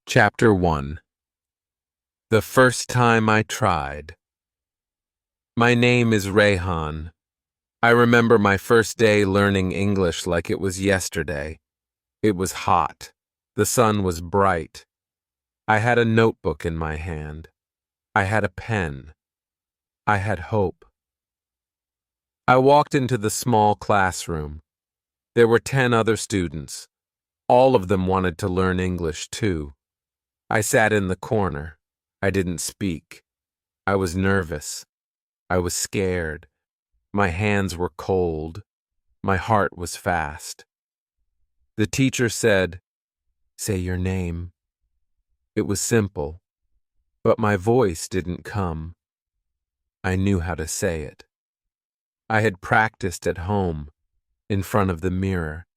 Chapter 1. The First Time I Tried. My name is Rayhan. I remember my first day learning English like it was yesterday. It was hot. The sun was bright. I had a notebook in my hand. I had a pen. I had hope. I walked into the small classroom. There were 10 other students. All of them wanted to learn English too. I sat in the corner. I didn't speak. I was nervous. I was scared. My hands were cold. My heart was fast. The teacher said, "Say your name." It was simple, but my voice didn't come. I knew how to say it. I had practiced at home, in front of the mirror.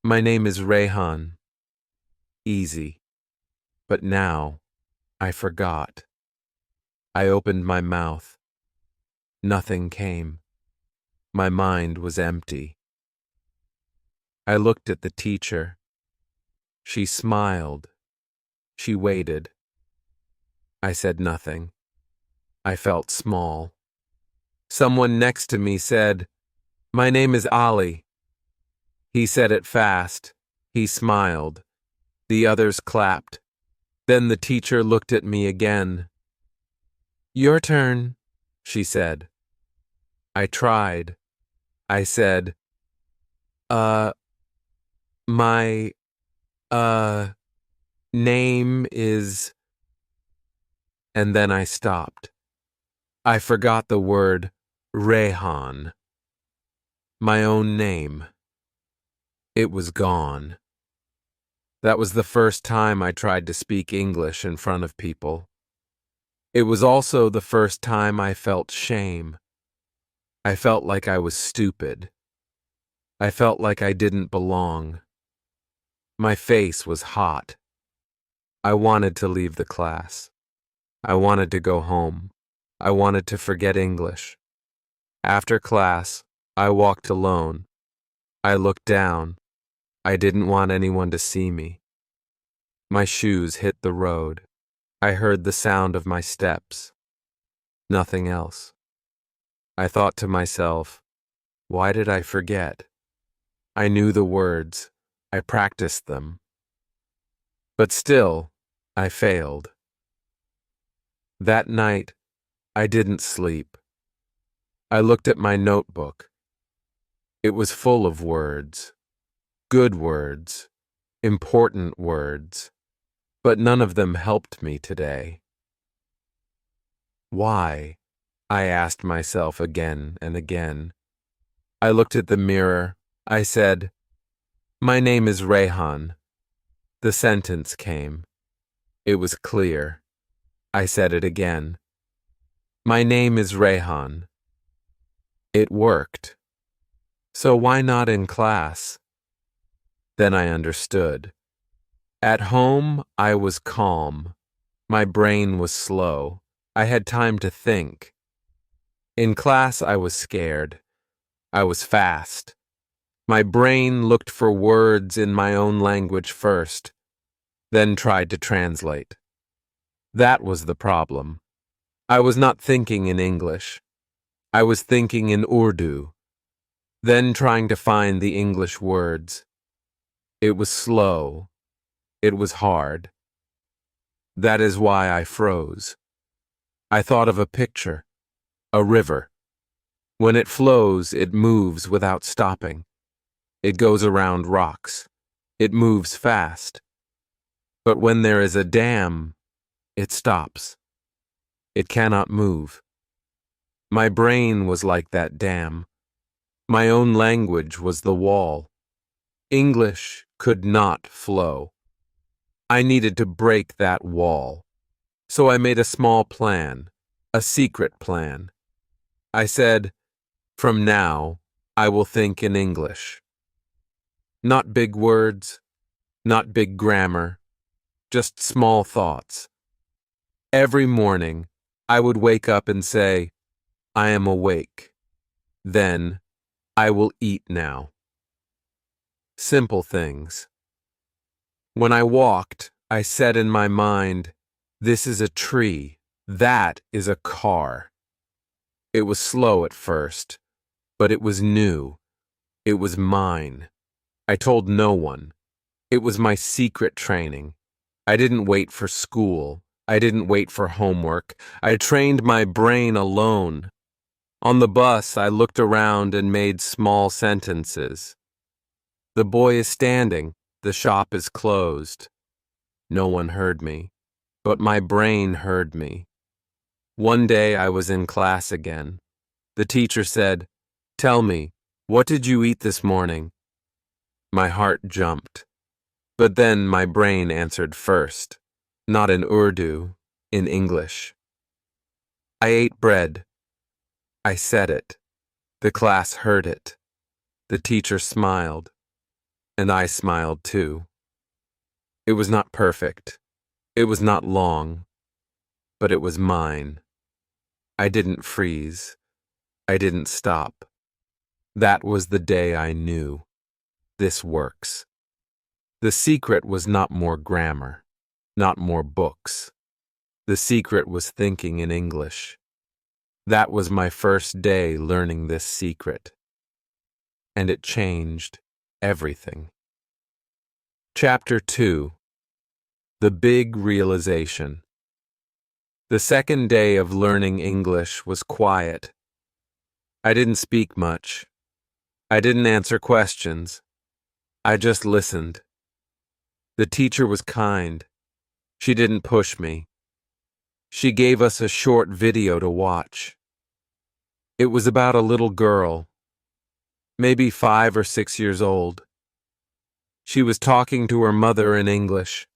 My name is Rayhan. Easy. But now, I forgot. I opened my mouth. Nothing came. My mind was empty. I looked at the teacher. She smiled. She waited. I said nothing. I felt small. Someone next to me said, "My name is Ali." He said it fast. He smiled. The others clapped. Then the teacher looked at me again. "Your turn," she said. I tried. I said, my, name is..." And then I stopped. I forgot the word Rayhan. My own name. It was gone. That was the first time I tried to speak English in front of people. It was also the first time I felt shame. I felt like I was stupid. I felt like I didn't belong. My face was hot. I wanted to leave the class. I wanted to go home. I wanted to forget English. After class, I walked alone. I looked down. I didn't want anyone to see me. My shoes hit the road. I heard the sound of my steps. Nothing else. I thought to myself, why did I forget? I knew the words. I practiced them. But still, I failed. That night, I didn't sleep. I looked at my notebook. It was full of words. Good words. Important words. But none of them helped me today. Why? I asked myself again and again. I looked at the mirror. I said, "My name is Rayhan." The sentence came. It was clear. I said it again. "My name is Rayhan." It worked. So why not in class? Then I understood. At home, I was calm. My brain was slow. I had time to think. In class, I was scared. I was fast. My brain looked for words in my own language first, then tried to translate. That was the problem. I was not thinking in English. I was thinking in Urdu, then trying to find the English words. It was slow. It was hard. That is why I froze. I thought of a picture, a river. When it flows, it moves without stopping. It goes around rocks. It moves fast. But when there is a dam, it stops. It cannot move. My brain was like that dam. My own language was the wall. English could not flow. I needed to break that wall. So I made a small plan, a secret plan. I said, "From now, I will think in English." Not big words, not big grammar, just small thoughts. Every morning, I would wake up and say, "I am awake." Then, "I will eat now." Simple things. When I walked, I said in my mind, "This is a tree. That is a car." It was slow at first, but it was new. It was mine. I told no one. It was my secret training. I didn't wait for school. I didn't wait for homework. I trained my brain alone. On the bus, I looked around and made small sentences. The boy is standing. The shop is closed. No one heard me, but my brain heard me. One day I was in class again. The teacher said, "Tell me, what did you eat this morning?" My heart jumped. But then my brain answered first, not in Urdu, in English. "I ate bread." I said it. The class heard it. The teacher smiled, and I smiled too. It was not perfect. It was not long, but it was mine. I didn't freeze. I didn't stop. That was the day I knew. This works. The secret was not more grammar, not more books. The secret was thinking in English. That was my first day learning this secret. And it changed everything. Chapter 2. The Big Realization. The second day of learning English was quiet. I didn't speak much. I didn't answer questions. I just listened. The teacher was kind. She didn't push me. She gave us a short video to watch. It was about a little girl, maybe 5 or 6 years old. She was talking to her mother in English.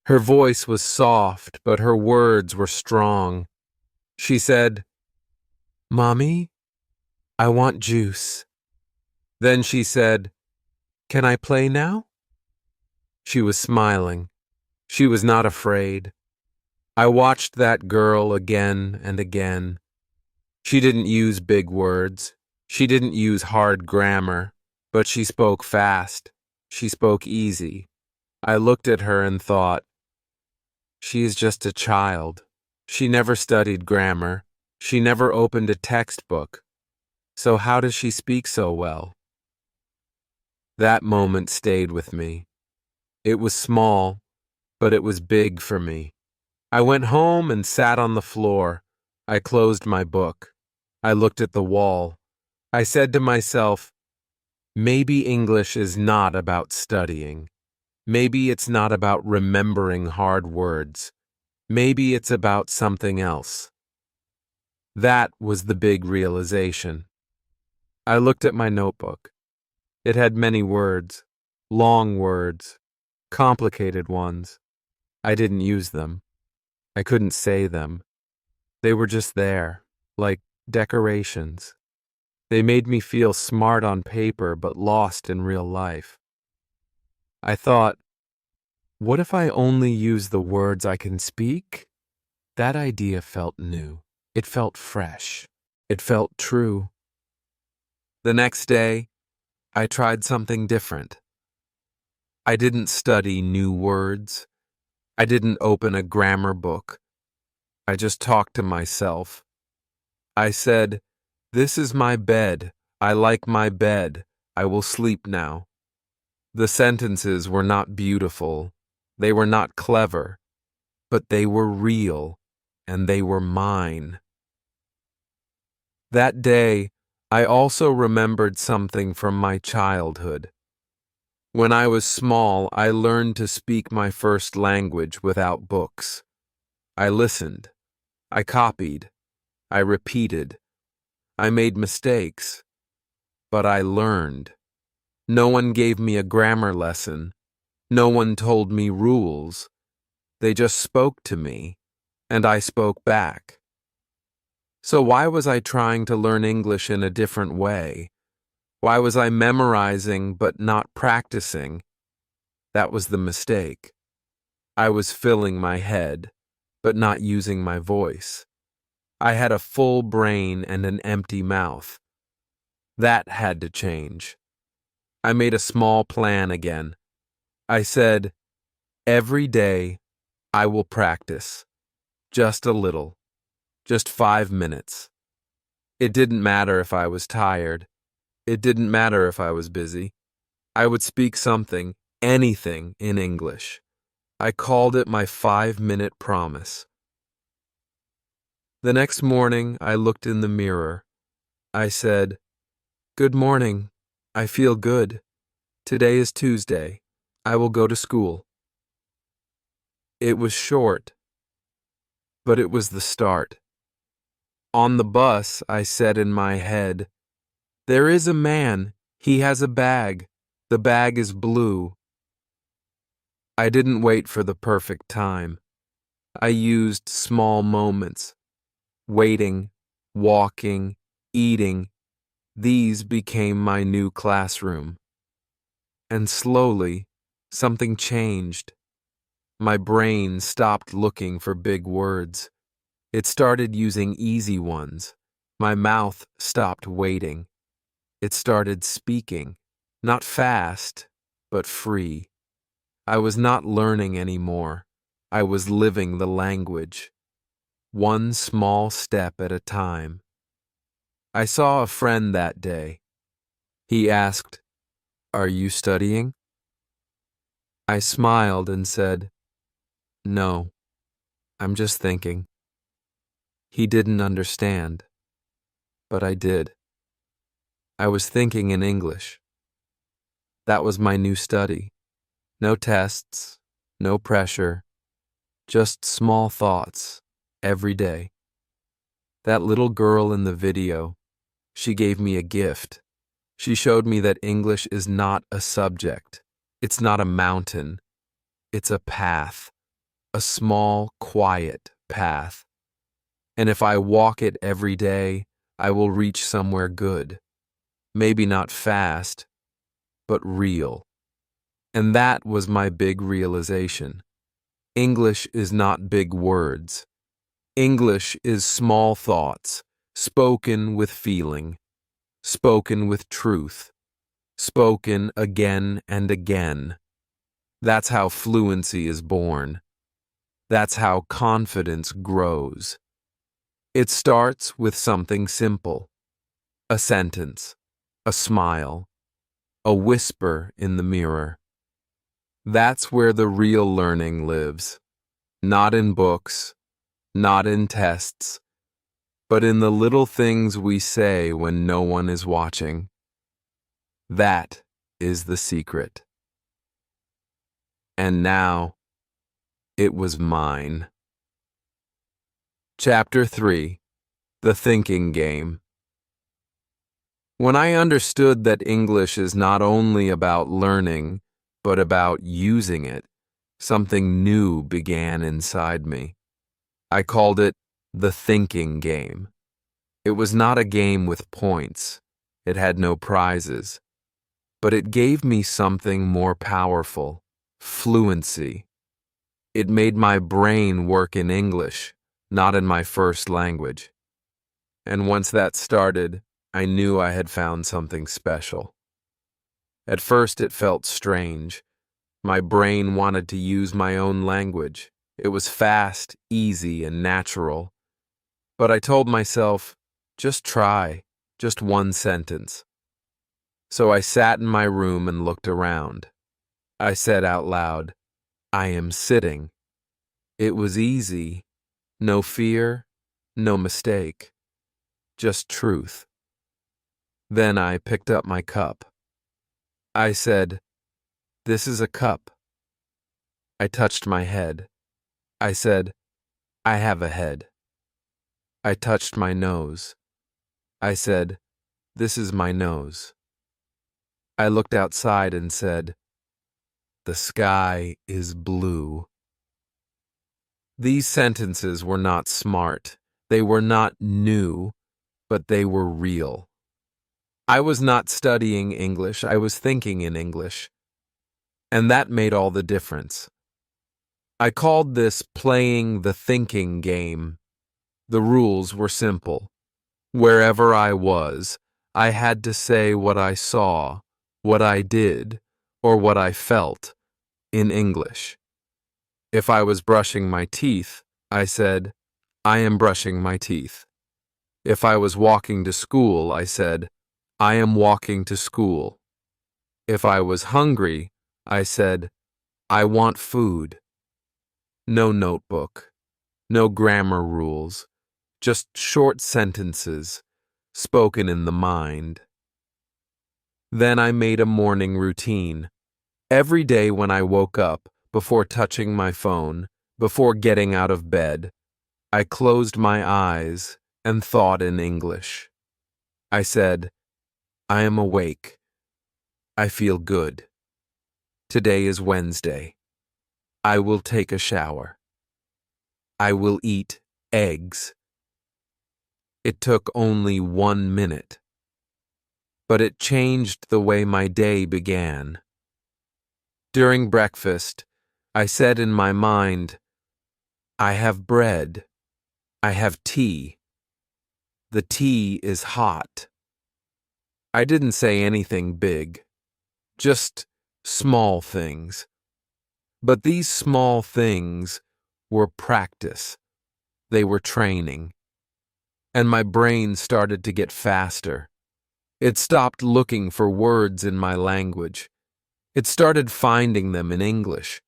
Her voice was soft, but her words were strong. She said, "Mommy, I want juice." Then she said, "Can I play now?" She was smiling. She was not afraid. I watched that girl again and again. She didn't use big words. She didn't use hard grammar, but she spoke fast. She spoke easy. I looked at her and thought, she is just a child. She never studied grammar. She never opened a textbook. So how does she speak so well? That moment stayed with me. It was small, but it was big for me. I went home and sat on the floor. I closed my book. I looked at the wall. I said to myself, maybe English is not about studying. Maybe it's not about remembering hard words. Maybe it's about something else. That was the big realization. I looked at my notebook. It had many words, long words, complicated ones. I didn't use them. I couldn't say them. They were just there, like decorations. They made me feel smart on paper but lost in real life. I thought, what if I only use the words I can speak? That idea felt new. It felt fresh. It felt true. The next day, I tried something different. I didn't study new words. I didn't open a grammar book. I just talked to myself. I said, "This is my bed. I like my bed. I will sleep now." The sentences were not beautiful. They were not clever. But they were real, and they were mine. That day, I also remembered something from my childhood. When I was small, I learned to speak my first language without books. I listened. I copied. I repeated. I made mistakes. But I learned. No one gave me a grammar lesson. No one told me rules. They just spoke to me, and I spoke back. So why was I trying to learn English in a different way? Why was I memorizing but not practicing? That was the mistake. I was filling my head, but not using my voice. I had a full brain and an empty mouth. That had to change. I made a small plan again. I said, Every day, I will practice. Just a little. Just 5 minutes. It didn't matter if I was tired. It didn't matter if I was busy. I would speak something, anything in English. I called it my 5-minute promise. The next morning, I looked in the mirror. I said, "Good morning. I feel good. Today is Tuesday. I will go to school." It was short, but it was the start. On the bus, I said in my head, "There is a man. He has a bag. The bag is blue." I didn't wait for the perfect time. I used small moments. Waiting, walking, eating. These became my new classroom. And slowly, something changed. My brain stopped looking for big words. It started using easy ones. My mouth stopped waiting. It started speaking, not fast, but free. I was not learning anymore. I was living the language, one small step at a time. I saw a friend that day. He asked, "Are you studying?" I smiled and said, "No, I'm just thinking." He didn't understand, but I did. I was thinking in English. That was my new study. No tests, no pressure, just small thoughts, every day. That little girl in the video, she gave me a gift. She showed me that English is not a subject. It's not a mountain. It's a path, a small, quiet path. And if I walk it every day, I will reach somewhere good. Maybe not fast, but real. And that was my big realization. English is not big words. English is small thoughts, spoken with feeling, spoken with truth, spoken again and again. That's how fluency is born. That's how confidence grows. It starts with something simple. A sentence, a smile, a whisper in the mirror. That's where the real learning lives. Not in books, not in tests, but in the little things we say when no one is watching. That is the secret. And now, it was mine. Chapter 3. The Thinking Game. When I understood that English is not only about learning, but about using it, something new began inside me. I called it the thinking game. It was not a game with points. It had no prizes. But it gave me something more powerful, fluency. It made my brain work in English, not in my first language. And once that started, I knew I had found something special. At first it felt strange. My brain wanted to use my own language. It was fast, easy, and natural. But I told myself, just try, just one sentence. So I sat in my room and looked around. I said out loud, "I am sitting." It was easy. No fear, no mistake. Just truth. Then I picked up my cup. I said, "This is a cup." I touched my head. I said, "I have a head." I touched my nose. I said, "This is my nose." I looked outside and said, "The sky is blue." These sentences were not smart. They were not new, but they were real. I was not studying English. I was thinking in English. And that made all the difference. I called this playing the thinking game. The rules were simple. Wherever I was, I had to say what I saw, what I did, or what I felt in English. If I was brushing my teeth, I said, I am brushing my teeth. If I was walking to school, I said, I am walking to school. If I was hungry, I said, I want food. No notebook, no grammar rules, just short sentences, spoken in the mind. Then I made a morning routine. Every day when I woke up, before touching my phone, before getting out of bed, I closed my eyes and thought in English. I said, I am awake. I feel good. Today is Wednesday. I will take a shower. I will eat eggs. It took only 1 minute, but it changed the way my day began. During breakfast, I said in my mind, I have bread. I have tea. The tea is hot. I didn't say anything big, just small things. But these small things were practice. They were training. And my brain started to get faster. It stopped looking for words in my language. It started finding them in English.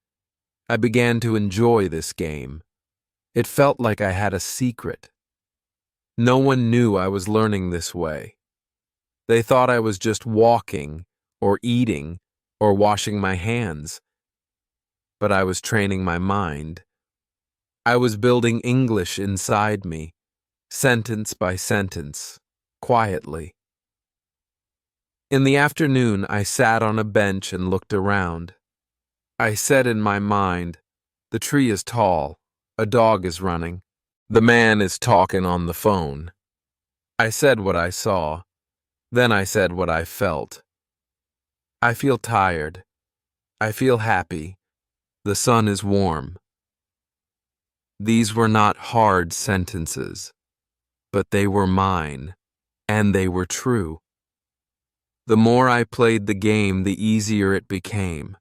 I began to enjoy this game. It felt like I had a secret. No one knew I was learning this way. They thought I was just walking, or eating, or washing my hands. But I was training my mind. I was building English inside me, sentence by sentence, quietly. In the afternoon, I sat on a bench and looked around. I said in my mind, the tree is tall, a dog is running, the man is talking on the phone. I said what I saw, then I said what I felt. I feel tired. I feel happy. The sun is warm. These were not hard sentences, but they were mine, and they were true. The more I played the game, the easier it became.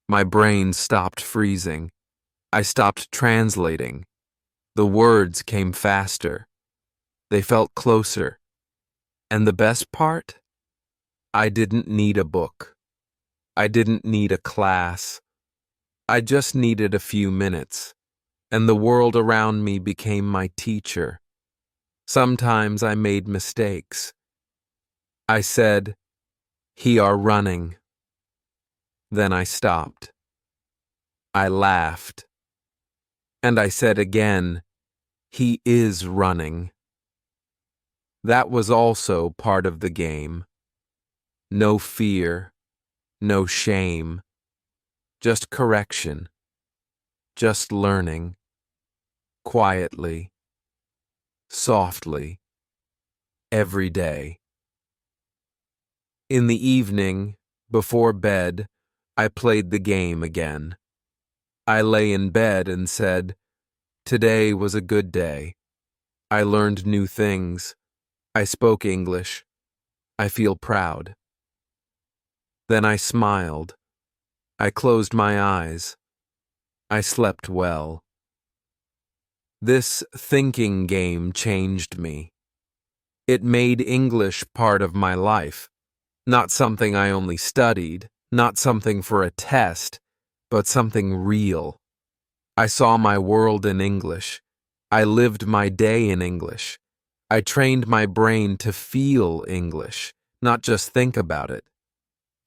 My brain stopped freezing. I stopped translating. The words came faster. They felt closer. And the best part? I didn't need a book. I didn't need a class. I just needed a few minutes, and the world around me became my teacher. Sometimes I made mistakes. I said, "He are running." Then I stopped. I laughed. And I said again, "He is running." That was also part of the game. No fear, no shame, just correction, just learning, quietly, softly, every day. In the evening, before bed, I played the game again. I lay in bed and said, "Today was a good day. I learned new things. I spoke English. I feel proud." Then I smiled. I closed my eyes. I slept well. This thinking game changed me. It made English part of my life. Not something I only studied, not something for a test, but something real. I saw my world in English. I lived my day in English. I trained my brain to feel English, not just think about it.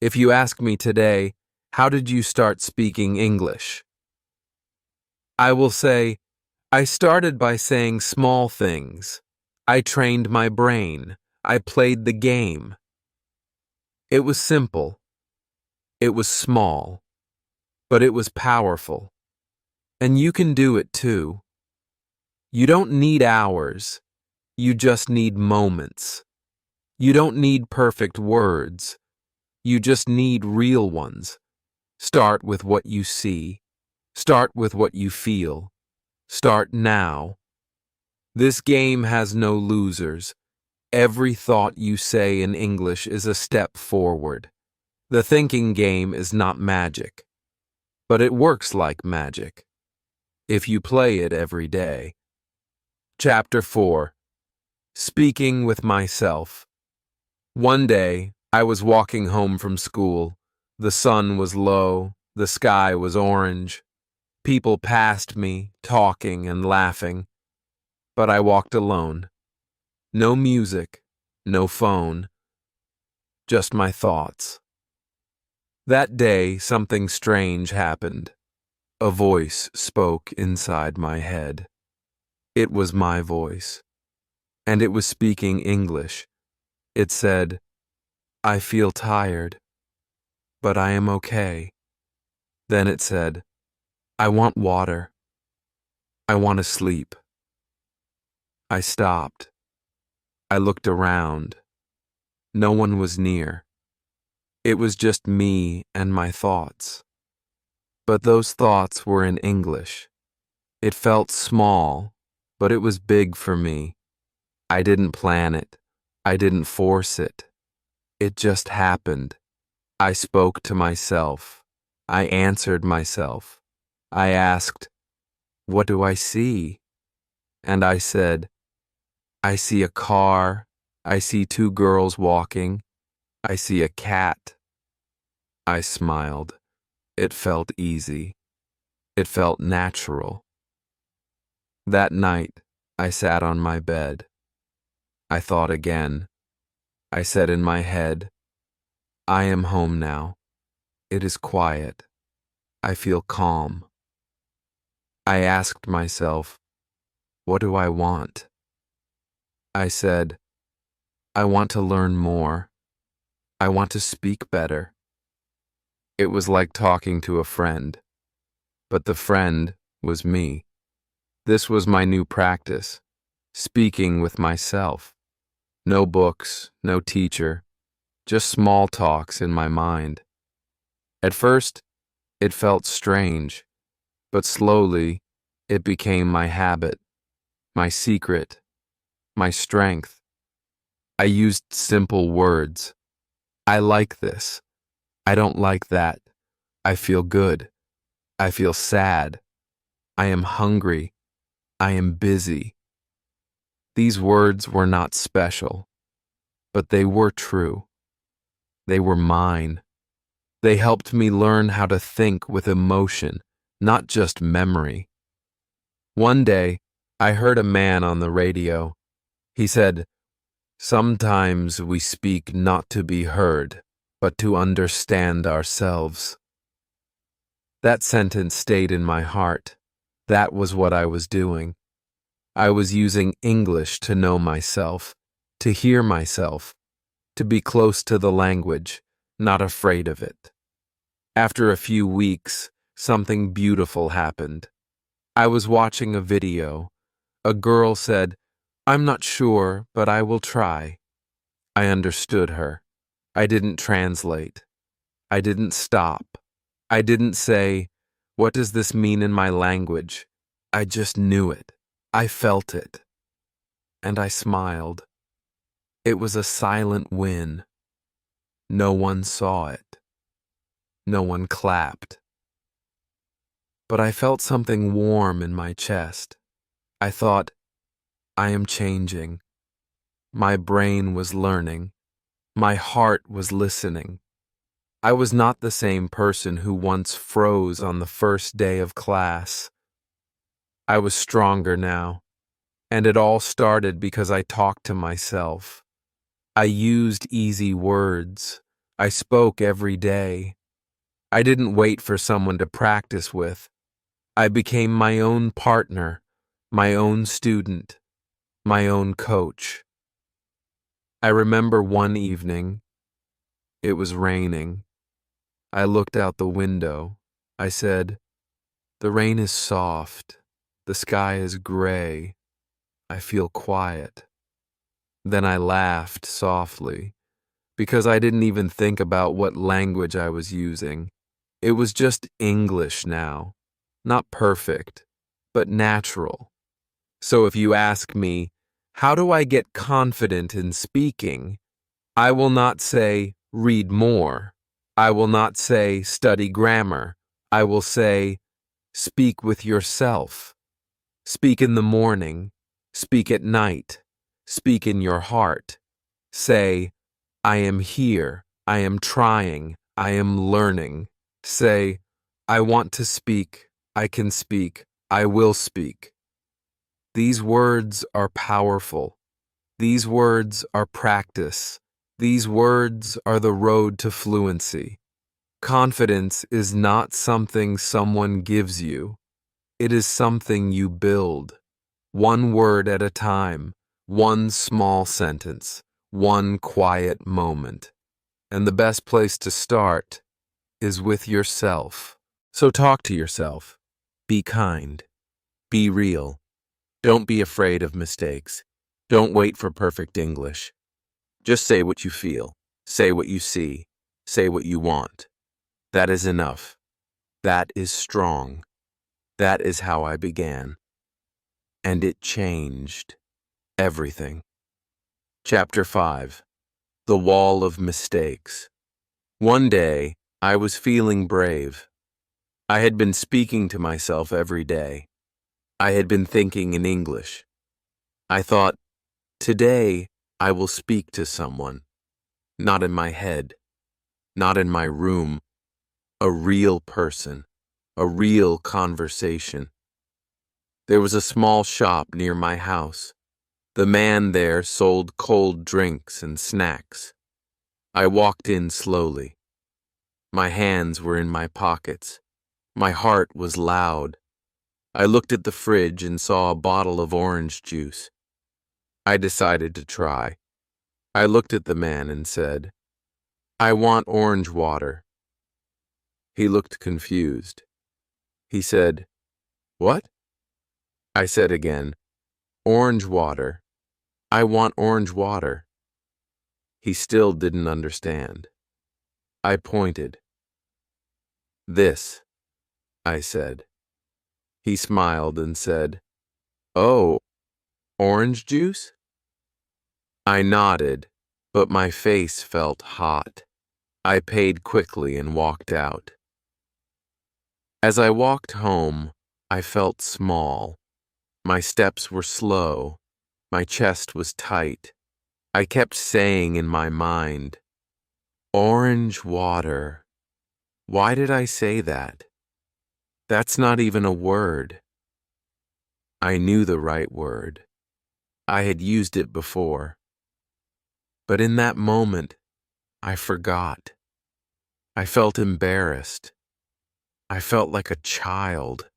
If you ask me today, how did you start speaking English? I will say, I started by saying small things. I trained my brain. I played the game. It was simple. It was small. But it was powerful. And you can do it too. You don't need hours. You just need moments. You don't need perfect words. You just need real ones. Start with what you see. Start with what you feel. Start now. This game has no losers. Every thought you say in English is a step forward. The thinking game is not magic. but it works like magic if you play it every day. Chapter 4. Speaking with Myself. One day, I was walking home from school. The sun was low, the sky was orange. People passed me, talking and laughing. But I walked alone. No music, no phone, just my thoughts. That day, something strange happened. A voice spoke inside my head. It was my voice, and it was speaking English. It said, "I feel tired, but I am okay." Then it said, "I want water. I want to sleep." I stopped. I looked around. No one was near. It was just me and my thoughts. But those thoughts were in English. It felt small, but it was big for me. I didn't plan it. I didn't force it. It just happened. I spoke to myself. I answered myself. I asked, "What do I see?" And I said, "I see a car. I see two girls walking. I see a cat." I smiled. It felt easy. It felt natural. That night, I sat on my bed. I thought again. I said in my head, "I am home now. It is quiet. I feel calm." I asked myself, "What do I want?" I said, "I want to learn more. I want to speak better." It was like talking to a friend, but the friend was me. This was my new practice, speaking with myself. No books, no teacher, just small talks in my mind. At first, it felt strange, but slowly, it became my habit, my secret, my strength. I used simple words. I like this. I don't like that. I feel good. I feel sad. I am hungry. I am busy. These words were not special, but they were true. They were mine. They helped me learn how to think with emotion, not just memory. One day, I heard a man on the radio. He said, "Sometimes we speak not to be heard, but to understand ourselves." That sentence stayed in my heart. That was what I was doing. I was using English to know myself, to hear myself, to be close to the language, not afraid of it. After a few weeks, something beautiful happened. I was watching a video. A girl said, "I'm not sure, but I will try." I understood her. I didn't translate. I didn't stop. I didn't say, "What does this mean in my language?" I just knew it. I felt it. And I smiled. It was a silent win. No one saw it. No one clapped. But I felt something warm in my chest. I thought, I am changing. My brain was learning. My heart was listening. I was not the same person who once froze on the first day of class. I was stronger now, and it all started because I talked to myself. I used easy words. I spoke every day. I didn't wait for someone to practice with. I became my own partner, my own student, my own coach. I remember one evening. It was raining. I looked out the window. I said, "The rain is soft. The sky is gray. I feel quiet." Then I laughed softly, because I didn't even think about what language I was using. It was just English now. Not perfect, but natural. So if you ask me, how do I get confident in speaking? I will not say, read more. I will not say, study grammar. I will say, speak with yourself. Speak in the morning. Speak at night. Speak in your heart. Say, I am here. I am trying. I am learning. Say, I want to speak. I can speak. I will speak. These words are powerful. These words are practice. These words are the road to fluency. Confidence is not something someone gives you. It is something you build. One word at a time, one small sentence, one quiet moment. And the best place to start is with yourself. So talk to yourself. Be kind. Be real. Don't be afraid of mistakes. Don't wait for perfect English. Just say what you feel. Say what you see. Say what you want. That is enough. That is strong. That is how I began. And it changed everything. Chapter 5. The Wall of Mistakes. One day, I was feeling brave. I had been speaking to myself every day. I had been thinking in English. I thought, today I will speak to someone. Not in my head. Not in my room. A real person. A real conversation. There was a small shop near my house. The man there sold cold drinks and snacks. I walked in slowly. My hands were in my pockets. My heart was loud. I looked at the fridge and saw a bottle of orange juice. I decided to try. I looked at the man and said, I want orange water. He looked confused. He said, What? I said again, Orange water. I want orange water. He still didn't understand. I pointed. This, I said. He smiled and said, Oh, orange juice? I nodded, but my face felt hot. I paid quickly and walked out. As I walked home, I felt small. My steps were slow. My chest was tight. I kept saying in my mind, Orange water. Why did I say that? That's not even a word. I knew the right word. I had used it before. But in that moment, I forgot. I felt embarrassed. I felt like a child.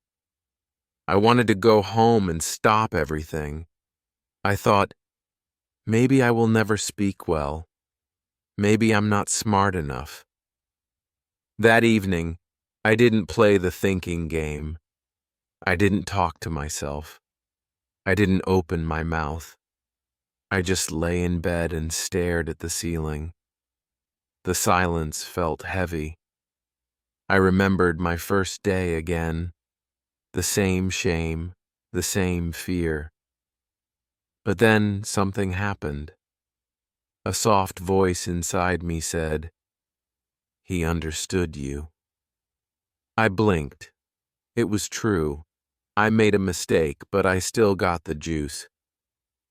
I wanted to go home and stop everything. I thought, maybe I will never speak well. Maybe I'm not smart enough. That evening, I didn't play the thinking game. I didn't talk to myself. I didn't open my mouth. I just lay in bed and stared at the ceiling. The silence felt heavy. I remembered my first day again. The same shame, the same fear. But then something happened. A soft voice inside me said, He understood you. I blinked. It was true. I made a mistake, but I still got the juice.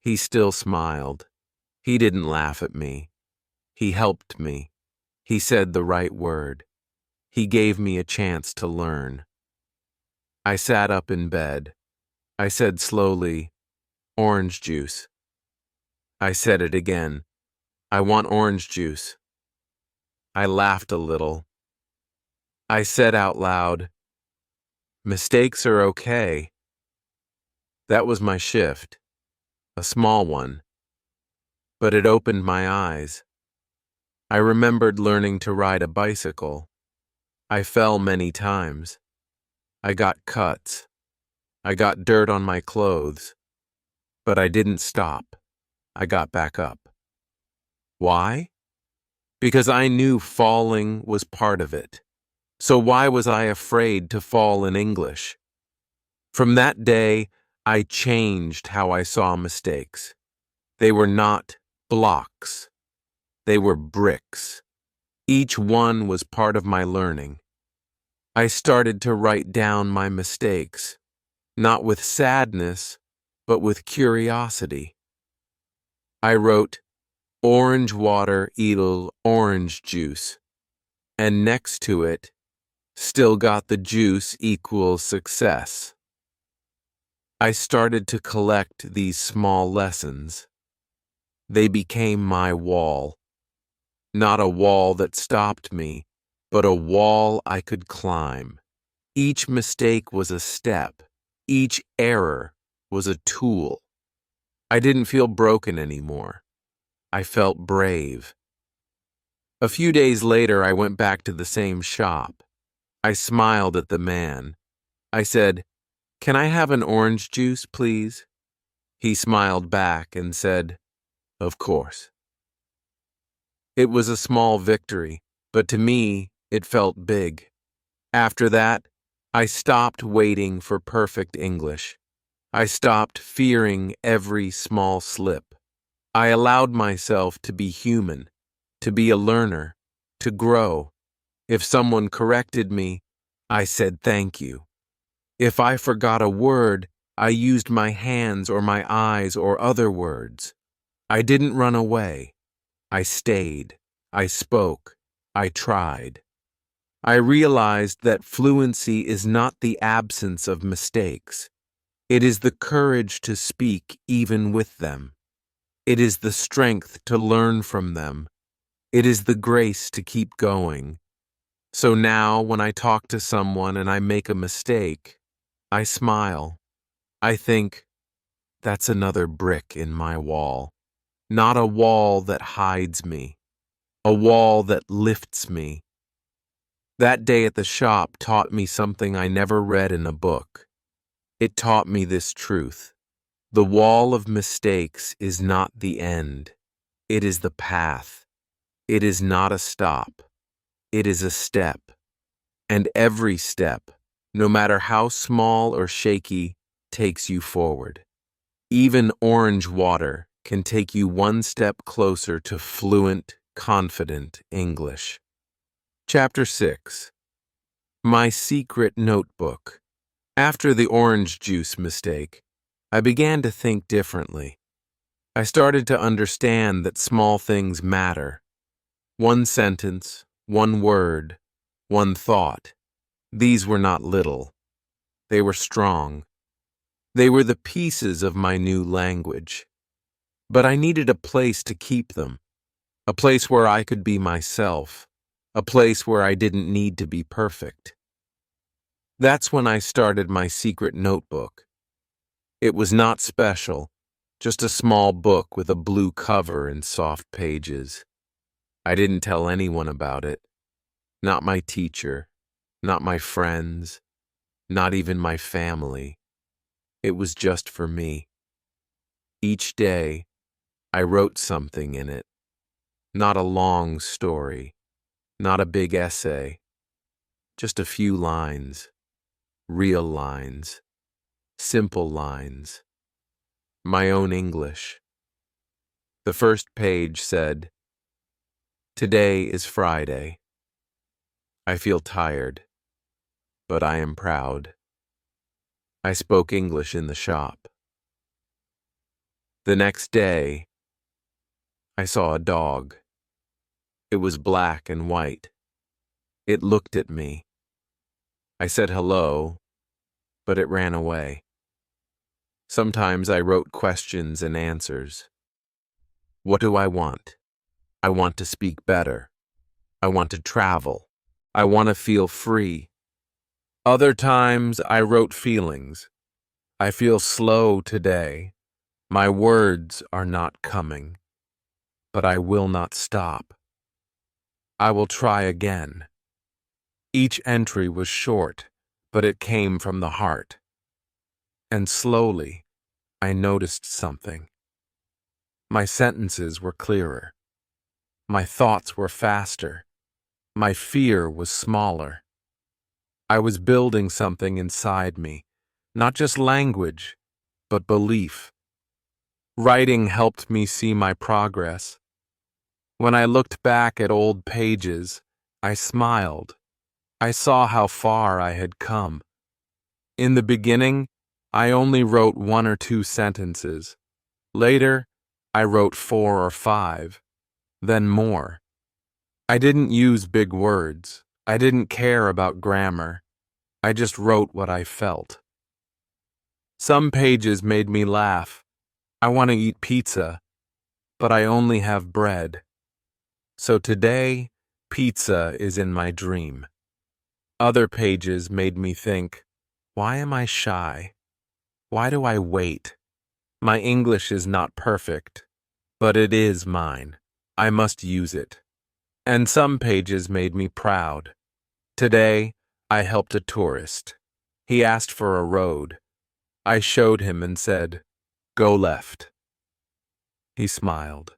He still smiled. He didn't laugh at me. He helped me. He said the right word. He gave me a chance to learn. I sat up in bed. I said slowly, Orange juice. I said it again. I want orange juice. I laughed a little. I said out loud, Mistakes are okay. That was my shift, a small one, but it opened my eyes. I remembered learning to ride a bicycle. I fell many times. I got cuts. I got dirt on my clothes. But I didn't stop. I got back up. Why? Because I knew falling was part of it. So why was I afraid to fall in English? From that day, I changed how I saw mistakes. They were not blocks. They were bricks. Each one was part of my learning. I started to write down my mistakes, not with sadness, but with curiosity. I wrote, orange water equal orange juice, and next to it, still got the juice equals success. I started to collect these small lessons. They became my wall. Not a wall that stopped me, but a wall I could climb. Each mistake was a step. Each error was a tool. I didn't feel broken anymore. I felt brave. A few days later, I went back to the same shop. I smiled at the man. I said, "Can I have an orange juice, please?" He smiled back and said, "Of course." It was a small victory, but to me, it felt big. After that, I stopped waiting for perfect English. I stopped fearing every small slip. I allowed myself to be human, to be a learner, to grow. If someone corrected me, I said thank you. If I forgot a word, I used my hands or my eyes or other words. I didn't run away. I stayed. I spoke. I tried. I realized that fluency is not the absence of mistakes. It is the courage to speak even with them. It is the strength to learn from them. It is the grace to keep going. So now, when I talk to someone and I make a mistake, I smile. I think, that's another brick in my wall. Not a wall that hides me, a wall that lifts me. That day at the shop taught me something I never read in a book. It taught me this truth. The wall of mistakes is not the end. It is the path. It is not a stop. It is a step. And every step, no matter how small or shaky, takes you forward. Even orange water can take you one step closer to fluent, confident English. Chapter 6. My Secret Notebook. After the orange juice mistake, I began to think differently. I started to understand that small things matter. One sentence, one word, one thought. These were not little. They were strong. They were the pieces of my new language. But I needed a place to keep them, a place where I could be myself, a place where I didn't need to be perfect. That's when I started my secret notebook. It was not special, just a small book with a blue cover and soft pages. I didn't tell anyone about it, not my teacher, not my friends, not even my family. It was just for me. Each day, I wrote something in it. Not a long story, not a big essay, just a few lines, real lines, simple lines, my own English. The first page said, "Today is Friday. I feel tired, but I am proud. I spoke English in the shop." The next day, I saw a dog. It was black and white. It looked at me. I said hello, but it ran away. Sometimes I wrote questions and answers. What do I want? I want to speak better. I want to travel. I want to feel free. Other times I wrote feelings. I feel slow today. My words are not coming. But I will not stop. I will try again. Each entry was short, but it came from the heart. And slowly, I noticed something. My sentences were clearer. My thoughts were faster. My fear was smaller. I was building something inside me, not just language, but belief. Writing helped me see my progress. When I looked back at old pages, I smiled. I saw how far I had come. In the beginning, I only wrote 1 or 2 sentences. Later, I wrote 4 or 5, then more. I didn't use big words. I didn't care about grammar. I just wrote what I felt. Some pages made me laugh. I want to eat pizza, but I only have bread. So today, pizza is in my dream. Other pages made me think, why am I shy? Why do I wait? My English is not perfect, but it is mine. I must use it. And some pages made me proud. Today, I helped a tourist. He asked for a road. I showed him and said, "Go left." He smiled.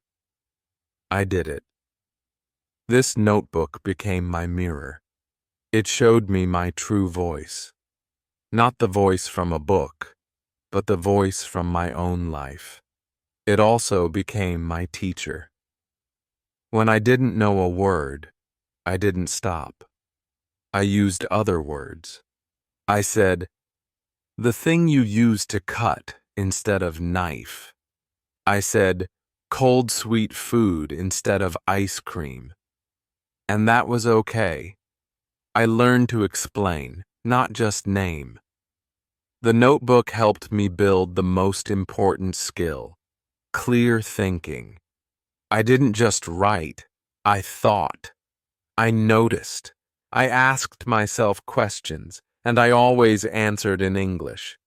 I did it. This notebook became my mirror. It showed me my true voice. Not the voice from a book, but the voice from my own life. It also became my teacher. When I didn't know a word, I didn't stop. I used other words. I said, "The thing you use to cut instead of knife." I said, "Cold sweet food instead of ice cream." And that was okay. I learned to explain, not just name. The notebook helped me build the most important skill, clear thinking. I didn't just write, I thought. I noticed. I asked myself questions, and I always answered in English.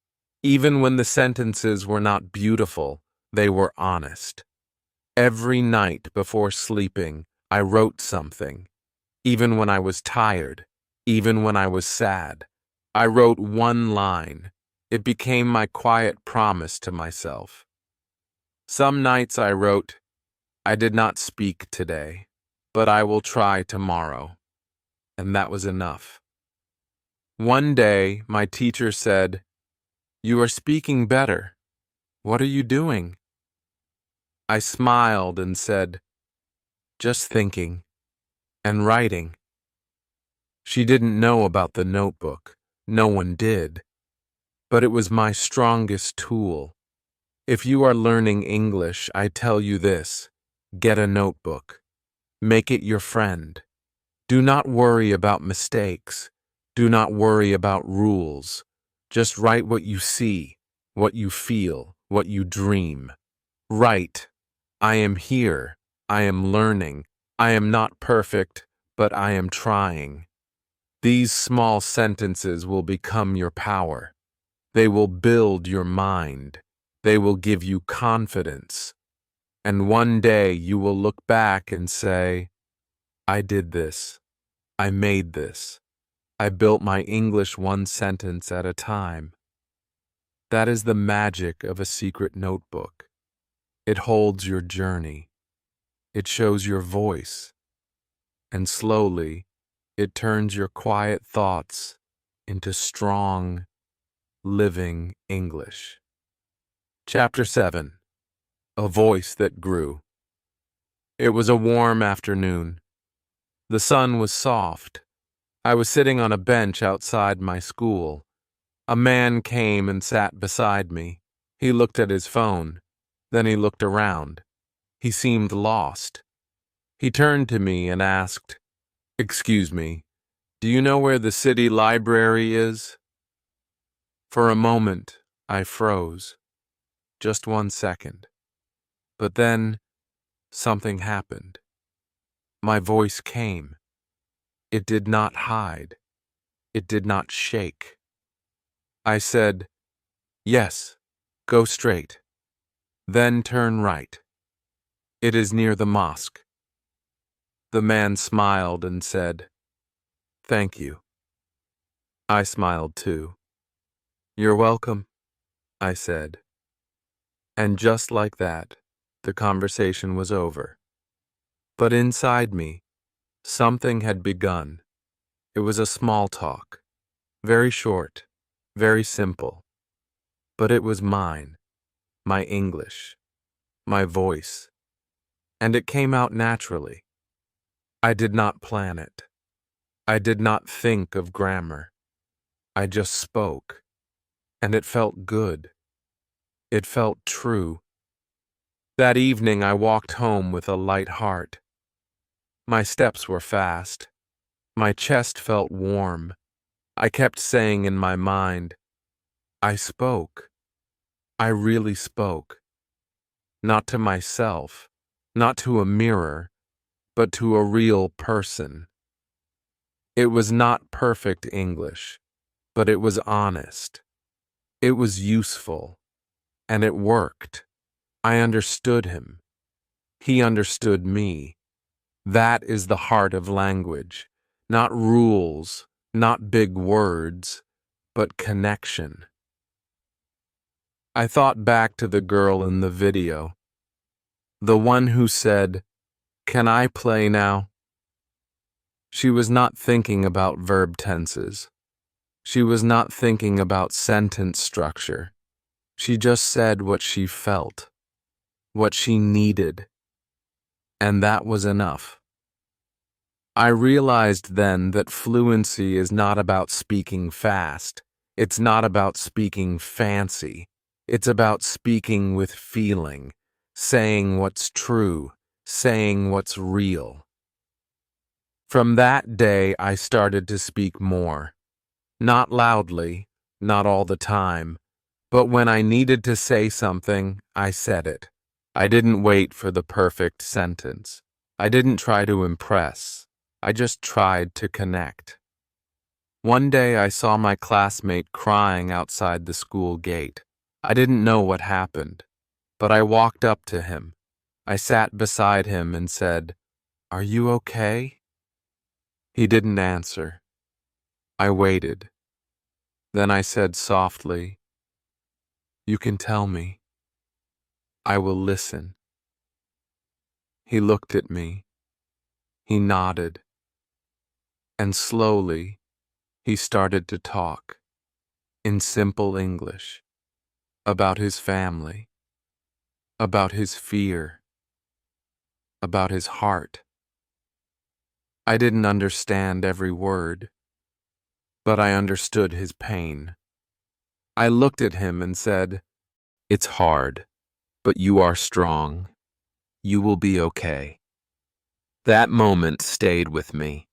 Even when the sentences were not beautiful, they were honest. Every night before sleeping, I wrote something. Even when I was tired, even when I was sad, I wrote one line. It became my quiet promise to myself. Some nights I wrote, "I did not speak today, but I will try tomorrow." And that was enough. One day, my teacher said, "You are speaking better. What are you doing?" I smiled and said, "Just thinking and writing." She didn't know about the notebook. No one did. But it was my strongest tool. If you are learning English, I tell you this: get a notebook. Make it your friend. Do not worry about mistakes. Do not worry about rules. Just write what you see, what you feel, what you dream. Write, "I am here. I am learning. I am not perfect, but I am trying." These small sentences will become your power. They will build your mind. They will give you confidence. And one day you will look back and say, "I did this. I made this. I built my English one sentence at a time." That is the magic of a secret notebook. It holds your journey. It shows your voice. And slowly, it turns your quiet thoughts into strong, living English. Chapter 7. A Voice That Grew. It was a warm afternoon. The sun was soft. I was sitting on a bench outside my school. A man came and sat beside me. He looked at his phone. Then he looked around. He seemed lost. He turned to me and asked, "Excuse me, do you know where the city library is?" For a moment, I froze. Just 1 second. But then, something happened. My voice came. It did not hide. It did not shake. I said, "Yes, go straight. Then turn right. It is near the mosque." The man smiled and said, "Thank you." I smiled too. "You're welcome," I said. And just like that, the conversation was over. But inside me, something had begun. It was a small talk, very short, very simple. But it was mine, my English, my voice, and it came out naturally. I did not plan it. I did not think of grammar. I just spoke, and it felt good. It felt true. That evening I walked home with a light heart. My steps were fast. My chest felt warm. I kept saying in my mind, I spoke. I really spoke. Not to myself, not to a mirror, but to a real person. It was not perfect English, but it was honest. It was useful, and it worked. I understood him. He understood me. That is the heart of language. Not rules, not big words, but connection. I thought back to the girl in the video, the one who said, "Can I play now?" She was not thinking about verb tenses. She was not thinking about sentence structure. She just said what she felt, what she needed, and that was enough. I realized then that fluency is not about speaking fast. It's not about speaking fancy. It's about speaking with feeling, saying what's true, saying what's real. From that day, I started to speak more. Not loudly, not all the time, but when I needed to say something, I said it. I didn't wait for the perfect sentence. I didn't try to impress. I just tried to connect. One day I saw my classmate crying outside the school gate. I didn't know what happened, but I walked up to him. I sat beside him and said, "Are you okay?" He didn't answer. I waited. Then I said softly, "You can tell me. I will listen." He looked at me. He nodded. And slowly, he started to talk, in simple English, about his family, about his fear, about his heart. I didn't understand every word, but I understood his pain. I looked at him and said, "It's hard, but you are strong. You will be okay." That moment stayed with me.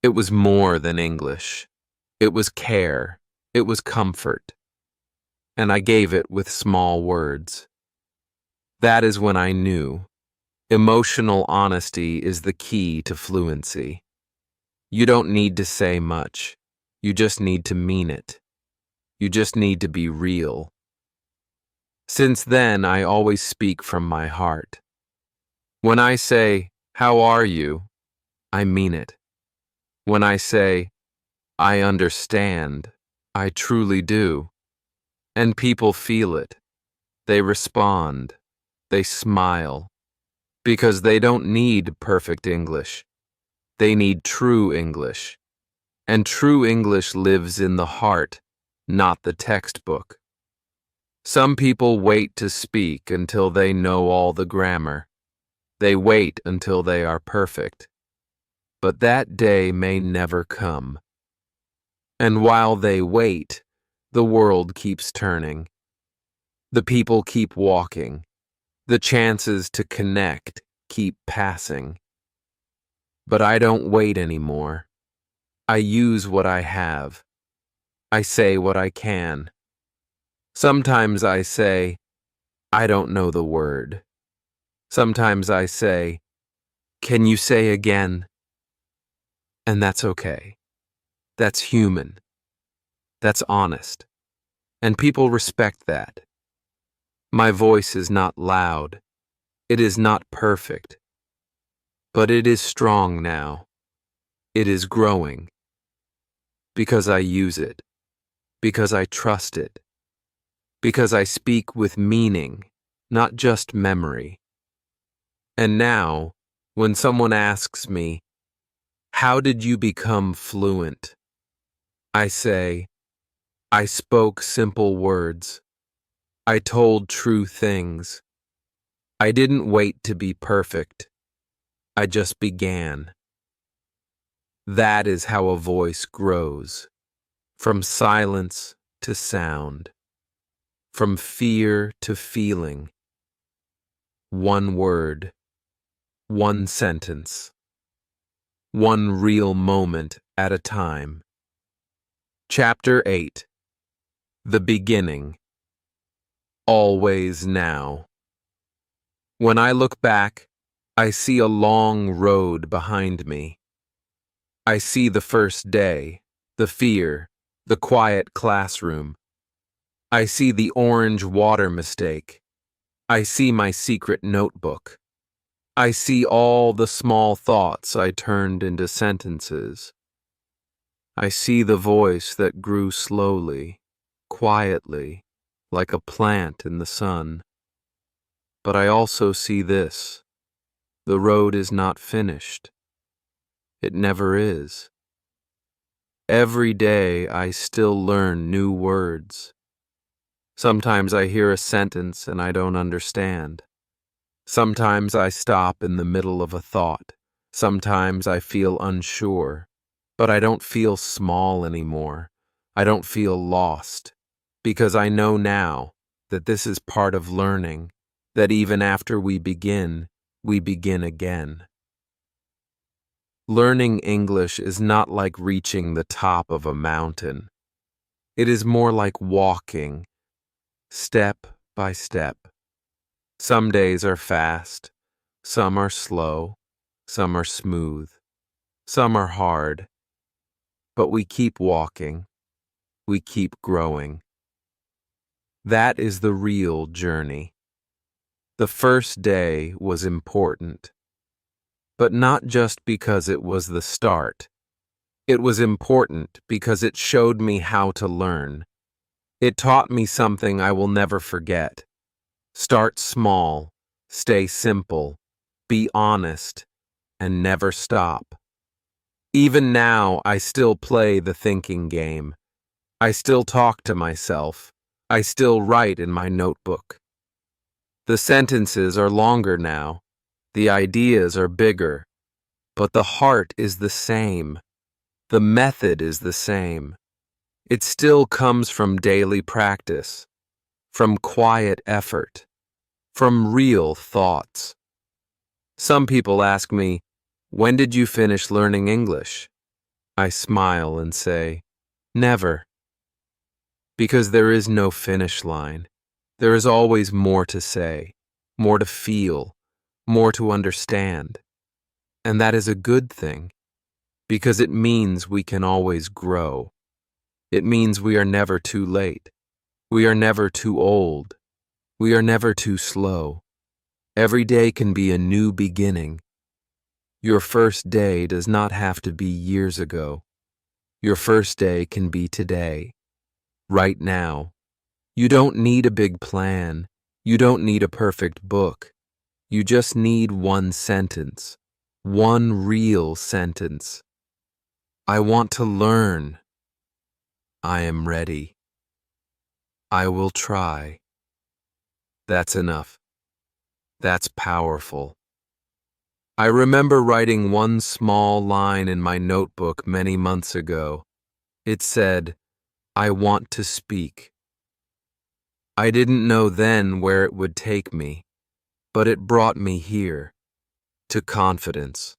It was more than English. It was care. It was comfort. And I gave it with small words. That is when I knew. Emotional honesty is the key to fluency. You don't need to say much. You just need to mean it. You just need to be real. Since then, I always speak from my heart. When I say, "How are you?" I mean it. When I say, "I understand," I truly do. And people feel it. They respond. They smile. Because they don't need perfect English. They need true English. And true English lives in the heart, not the textbook. Some people wait to speak until they know all the grammar. They wait until they are perfect. But that day may never come. And while they wait, the world keeps turning. The people keep walking. The chances to connect keep passing. But I don't wait anymore. I use what I have. I say what I can. Sometimes I say, "I don't know the word." Sometimes I say, "Can you say again?" And that's okay. That's human. That's honest. And people respect that. My voice is not loud. It is not perfect. But it is strong now. It is growing. Because I use it. Because I trust it. Because I speak with meaning, not just memory. And now, when someone asks me, "How did you become fluent?" I say, "I spoke simple words. I told true things. I didn't wait to be perfect. I just began." That is how a voice grows, from silence to sound, from fear to feeling. One word, one sentence, one real moment at a time. Chapter 8. The Beginning. Always now. When I look back, I see a long road behind me. I see the first day, the fear, the quiet classroom. I see the orange water mistake. I see my secret notebook. I see all the small thoughts I turned into sentences. I see the voice that grew slowly, quietly, like a plant in the sun. But I also see this. The road is not finished. It never is. Every day I still learn new words. Sometimes I hear a sentence and I don't understand. Sometimes I stop in the middle of a thought. Sometimes I feel unsure. But I don't feel small anymore. I don't feel lost. Because I know now that this is part of learning, that even after we begin again. Learning English is not like reaching the top of a mountain. It is more like walking, step by step. Some days are fast, some are slow, some are smooth, some are hard. But we keep walking, we keep growing. That is the real journey. The first day was important, but not just because it was the start. It was important because it showed me how to learn. It taught me something I will never forget. Start small, stay simple, be honest, and never stop. Even now, I still play the thinking game. I still talk to myself. I still write in my notebook. The sentences are longer now. The ideas are bigger. But the heart is the same. The method is the same. It still comes from daily practice, from quiet effort, from real thoughts. Some people ask me, "When did you finish learning English?" I smile and say, "Never." Because there is no finish line. There is always more to say, more to feel, more to understand. And that is a good thing, because it means we can always grow. It means we are never too late. We are never too old. We are never too slow. Every day can be a new beginning. Your first day does not have to be years ago. Your first day can be today, right now. You don't need a big plan. You don't need a perfect book. You just need one sentence, one real sentence. I want to learn. I am ready. I will try. That's enough. That's powerful. I remember writing one small line in my notebook many months ago. It said, "I want to speak." I didn't know then where it would take me, but it brought me here, to confidence,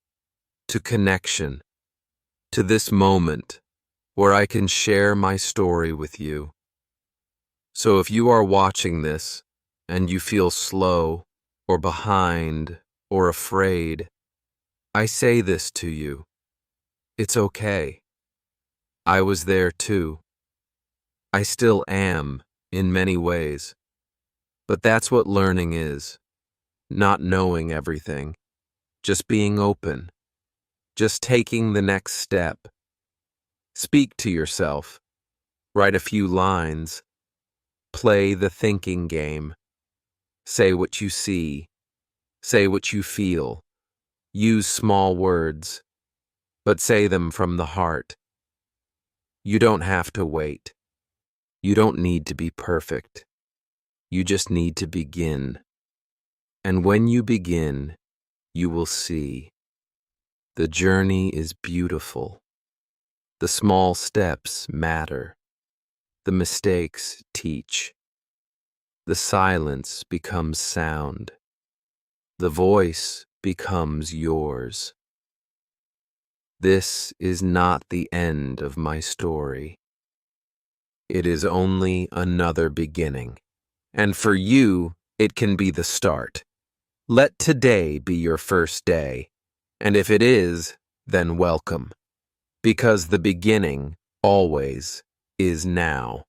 to connection, to this moment where I can share my story with you. So if you are watching this and you feel slow or behind or afraid, I say this to you. It's okay. I was there too. I still am in many ways. But that's what learning is. Not knowing everything. Just being open. Just taking the next step. Speak to yourself. Write a few lines. Play the thinking game. Say what you see. Say what you feel. Use small words, but say them from the heart. You don't have to wait. You don't need to be perfect. You just need to begin. And when you begin, you will see. The journey is beautiful. The small steps matter. The mistakes teach. The silence becomes sound. The voice becomes yours. This is not the end of my story. It is only another beginning. And for you, it can be the start. Let today be your first day. And if it is, then welcome. Because the beginning always is now.